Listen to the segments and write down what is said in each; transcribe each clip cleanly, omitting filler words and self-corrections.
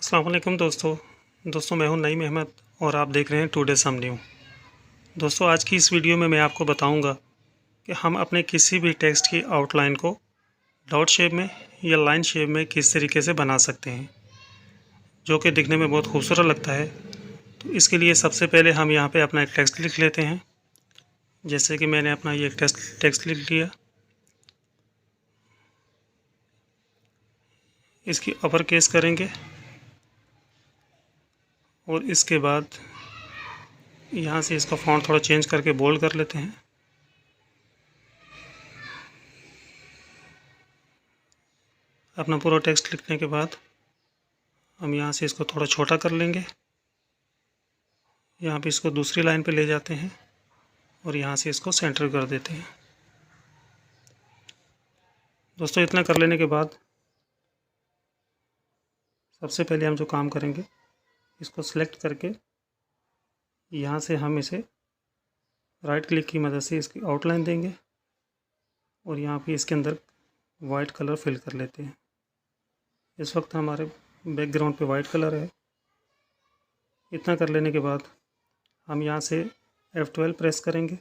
अस्सलाम वालेकुम दोस्तों मैं हूं नईम अहमद और आप देख रहे हैं टुडे सम न्यू। दोस्तों आज की इस वीडियो में मैं आपको बताऊंगा कि हम अपने किसी भी टेक्स्ट की आउटलाइन को डॉट शेप में या लाइन शेप में किस तरीके से बना सकते हैं, जो कि दिखने में बहुत खूबसूरत लगता है। तो इसके लिए सबसे पहले हम यहाँ पे अपना एक टेक्स्ट लिख लेते हैं। जैसे कि मैंने अपना ये टेक्स्ट लिख लिया। इसकी अपर केस करेंगे और इसके बाद यहाँ से इसका फॉन्ट थोड़ा चेंज करके बोल्ड कर लेते हैं। अपना पूरा टेक्स्ट लिखने के बाद हम यहाँ से इसको थोड़ा छोटा कर लेंगे। यहाँ पे इसको दूसरी लाइन पे ले जाते हैं और यहाँ से इसको सेंटर कर देते हैं। दोस्तों इतना कर लेने के बाद सबसे पहले हम जो काम करेंगे, इसको सिलेक्ट करके यहाँ से हम इसे राइट क्लिक की मदद से इसकी आउटलाइन देंगे और यहाँ पे इसके अंदर वाइट कलर फिल कर लेते हैं। इस वक्त हमारे बैकग्राउंड पे वाइट कलर है। इतना कर लेने के बाद हम यहाँ से F12 प्रेस करेंगे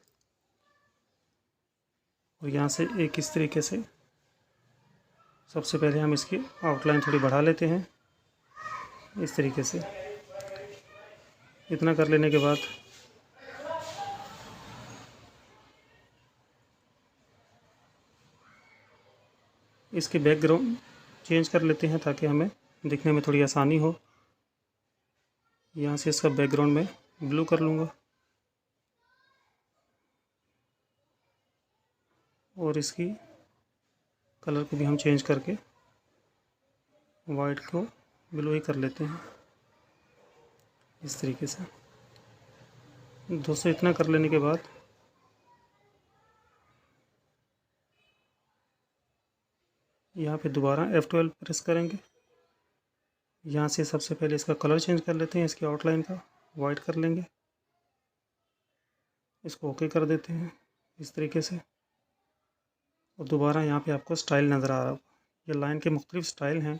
और यहाँ से एक इस तरीके से सबसे पहले हम इसकी आउटलाइन थोड़ी बढ़ा लेते हैं, इस तरीके से। इतना कर लेने के बाद इसकी बैकग्राउंड चेंज कर लेते हैं ताकि हमें दिखने में थोड़ी आसानी हो। यहाँ से इसका बैकग्राउंड में ब्लू कर लूँगा और इसकी कलर को भी हम चेंज करके वाइट को ब्लू ही कर लेते हैं, इस तरीके से। दोस्तों इतना कर लेने के बाद यहाँ पे दोबारा F12 प्रेस करेंगे। यहाँ से सबसे पहले इसका कलर चेंज कर लेते हैं, इसकी आउटलाइन का वाइट कर लेंगे, इसको ओके कर देते हैं इस तरीके से। और दोबारा यहाँ पे आपको स्टाइल नज़र आ रहा होगा। ये लाइन के मुख्तलिफ स्टाइल हैं,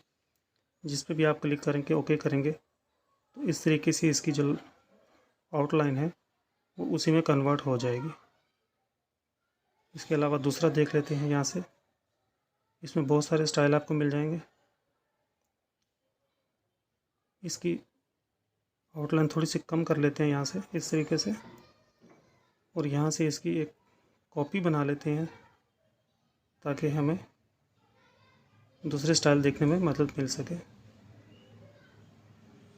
जिस पे भी आप क्लिक करेंगे ओके करेंगे तो इस तरीके से इसकी जो आउटलाइन है वो उसी में कन्वर्ट हो जाएगी। इसके अलावा दूसरा देख लेते हैं। यहाँ से इसमें बहुत सारे स्टाइल आपको मिल जाएंगे। इसकी आउटलाइन थोड़ी सी कम कर लेते हैं यहाँ से, इस तरीके से। और यहाँ से इसकी एक कॉपी बना लेते हैं ताकि हमें दूसरे स्टाइल देखने में मदद मिल सके।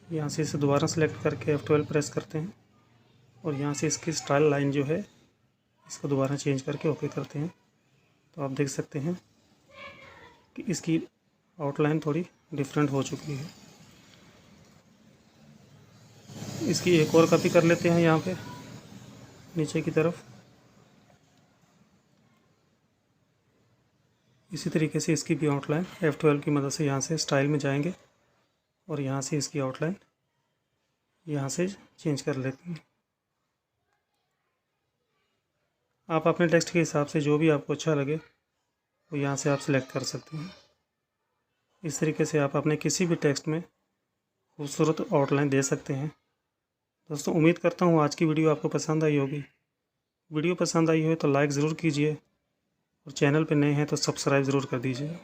यहाँ से इसे दोबारा सेलेक्ट करके F12 प्रेस करते हैं और यहाँ से इसकी स्टाइल लाइन जो है इसको दोबारा चेंज करके ओके करते हैं। तो आप देख सकते हैं कि इसकी आउटलाइन थोड़ी डिफरेंट हो चुकी है। इसकी एक और कॉपी कर लेते हैं यहाँ पे नीचे की तरफ। इसी तरीके से इसकी भी आउटलाइन F12 की मदद से यहाँ से स्टाइल में जाएंगे और यहाँ से इसकी आउटलाइन यहाँ से चेंज कर लेते हैं। आप अपने टेक्स्ट के हिसाब से जो भी आपको अच्छा लगे वो यहाँ से आप सिलेक्ट कर सकते हैं। इस तरीके से आप अपने किसी भी टेक्स्ट में खूबसूरत आउटलाइन दे सकते हैं। दोस्तों उम्मीद करता हूँ आज की वीडियो आपको पसंद आई होगी। वीडियो पसंद आई हो तो लाइक ज़रूर कीजिए और चैनल पर नए हैं तो सब्सक्राइब ज़रूर कर दीजिए।